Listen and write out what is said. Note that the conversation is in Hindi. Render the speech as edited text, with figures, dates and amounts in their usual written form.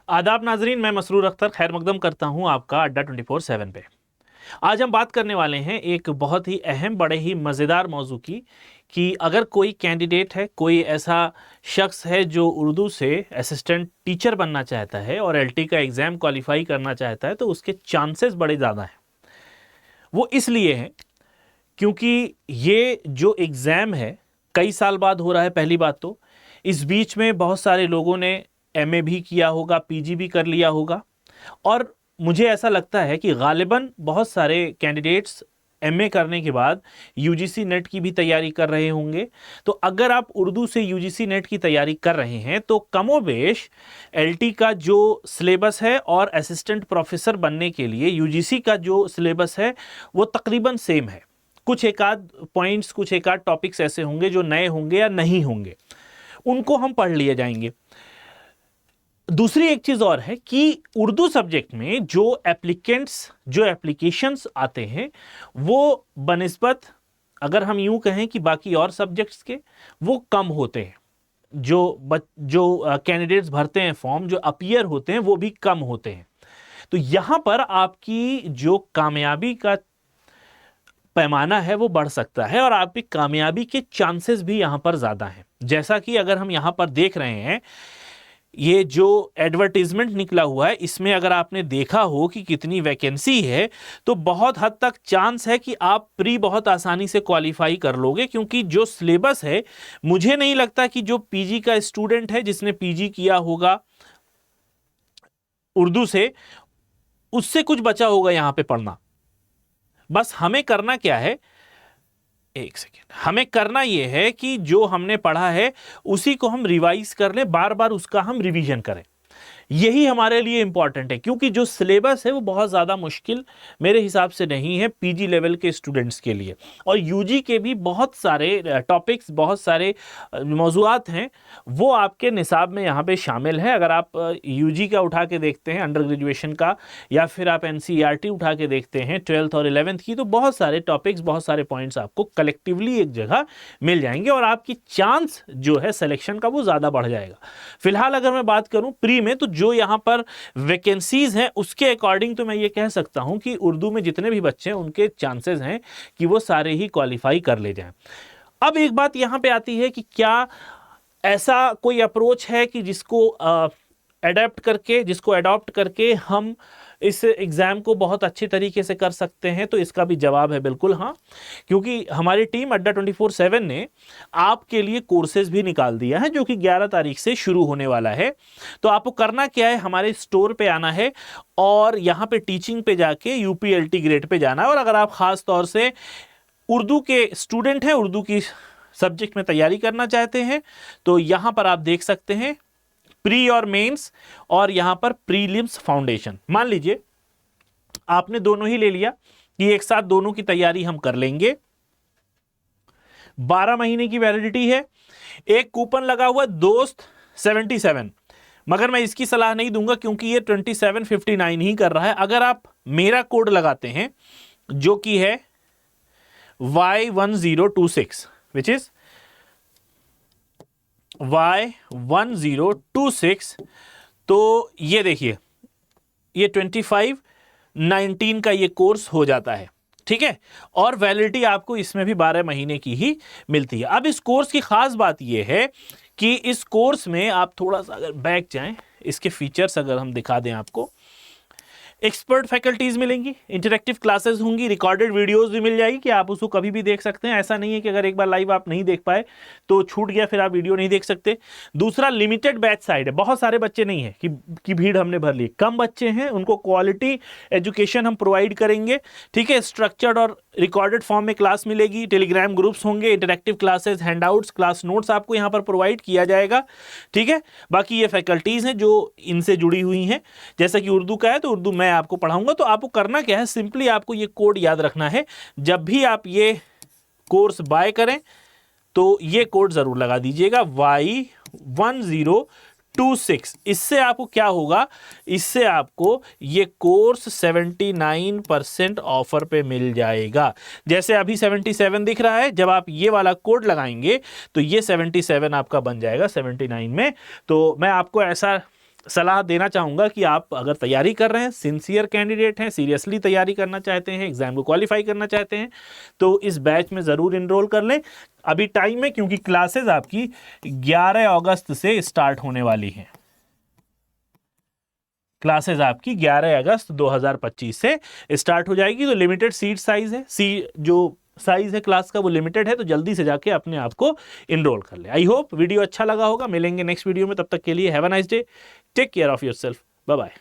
आदाब नाजरीन, मैं मसरूर अख्तर खैर मकदम करता हूं आपका अड्डा 24/7 पे। आज हम बात करने वाले हैं एक बहुत ही अहम, बड़े ही मज़ेदार मौजू की कि अगर कोई कैंडिडेट है, कोई ऐसा शख्स है जो उर्दू से असिस्टेंट टीचर बनना चाहता है और एलटी का एग्ज़ाम क्वालिफाई करना चाहता है, तो उसके चांसेस बड़े ज़्यादा हैं। वो इसलिए हैं क्योंकि ये जो एग्ज़ाम है कई साल बाद हो रहा है। पहली बात तो इस बीच में बहुत सारे लोगों ने एमए भी किया होगा, पीजी भी कर लिया होगा, और मुझे ऐसा लगता है कि गालिबन बहुत सारे कैंडिडेट्स एमए करने के बाद यूजीसी नेट की भी तैयारी कर रहे होंगे। तो अगर आप उर्दू से यूजीसी नेट की तैयारी कर रहे हैं तो कमोबेश एलटी का जो सिलेबस है और असिस्टेंट प्रोफेसर बनने के लिए यूजीसी का जो सिलेबस है वो तकरीबन सेम है। कुछ एक आध पॉइंट्स, कुछ एक आध टॉपिक्स ऐसे होंगे जो नए होंगे या नहीं होंगे, उनको हम पढ़ लिए जाएंगे। दूसरी एक चीज और है कि उर्दू सब्जेक्ट में जो एप्लीकेशंस आते हैं वो बनिस्बत, अगर हम यूं कहें कि बाकी और सब्जेक्ट्स के, वो कम होते हैं। जो कैंडिडेट्स भरते हैं फॉर्म, जो अपीयर होते हैं, वो भी कम होते हैं। तो यहां पर आपकी जो कामयाबी का पैमाना है वो बढ़ सकता है और आपकी कामयाबी के चांसेस भी यहां पर ज्यादा हैं। जैसा कि अगर हम यहां पर देख रहे हैं, ये जो एडवर्टीजमेंट निकला हुआ है, इसमें अगर आपने देखा हो कि कितनी वैकेंसी है, तो बहुत हद तक चांस है कि आप प्री बहुत आसानी से क्वालिफाई कर लोगे, क्योंकि जो सिलेबस है, मुझे नहीं लगता कि जो पीजी का स्टूडेंट है जिसने पीजी किया होगा उर्दू से, उससे कुछ बचा होगा यहां पे पढ़ना। बस हमें करना क्या है, एक सेकेंड, हमें करना यह है कि जो हमने पढ़ा है उसी को हम रिवाइज कर लें, बार बार उसका हम रिवीजन करें। यही हमारे लिए इंपॉर्टेंट है, क्योंकि जो सिलेबस है वो बहुत ज़्यादा मुश्किल मेरे हिसाब से नहीं है पीजी लेवल के स्टूडेंट्स के लिए। और यूजी के भी बहुत सारे टॉपिक्स, बहुत सारे मौजूआत हैं, वो आपके निसाब में यहाँ पे शामिल है। अगर आप यूजी का उठा के देखते हैं, अंडर ग्रेजुएशन का, या फिर आप एनसीईआरटी उठा के देखते हैं 12th और 11th की, तो बहुत सारे टॉपिक्स, बहुत सारे पॉइंट्स आपको कलेक्टिवली एक जगह मिल जाएंगे और आपकी चांस जो है सिलेक्शन का वो ज़्यादा बढ़ जाएगा। फिलहाल अगर मैं बात करूँ प्री में, तो जो यहां पर वैकेंसीज हैं उसके अकॉर्डिंग तो मैं ये कह सकता हूं कि उर्दू में जितने भी बच्चे हैं उनके चांसेस हैं कि वो सारे ही क्वालिफाई कर ले जाएं। अब एक बात यहां पे आती है कि क्या ऐसा कोई अप्रोच है कि जिसको अडॉप्ट करके हम इस एग्ज़ाम को बहुत अच्छी तरीके से कर सकते हैं? तो इसका भी जवाब है बिल्कुल हाँ, क्योंकि हमारी टीम अड्डा 24/7 ने आपके लिए कोर्सेज भी निकाल दिया है जो कि 11 तारीख से शुरू होने वाला है। तो आपको करना क्या है, हमारे स्टोर पे आना है और यहाँ पे टीचिंग पे जाके यूपीएलटी ग्रेड पे जाना है। और अगर आप ख़ास तौर से उर्दू के स्टूडेंट हैं, उर्दू की सब्जेक्ट में तैयारी करना चाहते हैं, तो यहाँ पर आप देख सकते हैं प्री और मेंस, और यहां पर प्रीलिम्स फाउंडेशन। मान लीजिए आपने दोनों ही ले लिया कि एक साथ दोनों की तैयारी हम कर लेंगे। 12 महीने की वैलिडिटी है। एक कूपन लगा हुआ दोस्त 77, मगर मैं इसकी सलाह नहीं दूंगा क्योंकि ये 2759 ही कर रहा है। अगर आप मेरा कोड लगाते हैं जो कि है Y1026, विच इज Y1026, तो ये देखिए, ये 2519 का ये कोर्स हो जाता है, ठीक है। और वैलिडिटी आपको इसमें भी 12 महीने की ही मिलती है। अब इस कोर्स की खास बात ये है कि इस कोर्स में आप थोड़ा सा अगर बैक जाएं, इसके फीचर्स अगर हम दिखा दें आपको, एक्सपर्ट फैकल्टीज मिलेंगी, इंटरेक्टिव क्लासेस होंगी, रिकॉर्डेड वीडियोस भी मिल जाएगी कि आप उसको कभी भी देख सकते हैं। ऐसा नहीं है कि अगर एक बार लाइव आप नहीं देख पाए तो छूट गया, फिर आप वीडियो नहीं देख सकते। दूसरा, लिमिटेड बैच साइड है, बहुत सारे बच्चे नहीं है कि भीड़ हमने भर ली, कम बच्चे हैं, उनको क्वालिटी एजुकेशन हम प्रोवाइड करेंगे, ठीक है। स्ट्रक्चर्ड और रिकॉर्डेड फॉर्म में क्लास मिलेगी, टेलीग्राम ग्रुप्स होंगे, interactive classes, handouts, class notes आपको यहाँ पर प्रोवाइड किया जाएगा, ठीक है। बाकी ये फैकल्टीज हैं जो इनसे जुड़ी हुई हैं। जैसा कि उर्दू का है तो उर्दू मैं आपको पढ़ाऊंगा। तो आपको करना क्या है, सिंपली आपको ये कोड याद रखना है। जब भी आप ये कोर्स बाय करें तो ये कोड जरूर लगा दीजिएगा, Y1026। इससे आपको क्या होगा, इससे आपको ये कोर्स 79% ऑफर पे मिल जाएगा। जैसे अभी 77 दिख रहा है, जब आप ये वाला कोड लगाएंगे तो ये 77 आपका बन जाएगा 79 में। तो मैं आपको ऐसा सलाह देना चाहूँगा कि आप अगर तैयारी कर रहे हैं, सिंसियर कैंडिडेट हैं, सीरियसली तैयारी करना चाहते हैं, एग्जाम को क्वालिफाई करना चाहते हैं, तो इस बैच में ज़रूर इनरोल कर लें। अभी टाइम है, क्योंकि क्लासेस आपकी 11 अगस्त से स्टार्ट होने वाली हैं। क्लासेस आपकी 11 अगस्त 2025 से स्टार्ट हो जाएगी। तो लिमिटेड सीट साइज है, जो साइज है क्लास का वो लिमिटेड है, तो जल्दी से जाके अपने आप को इनरोल कर ले। आई होप वीडियो अच्छा लगा होगा। मिलेंगे नेक्स्ट वीडियो में, तब तक के लिए have a nice day, take care of yourself, bye bye.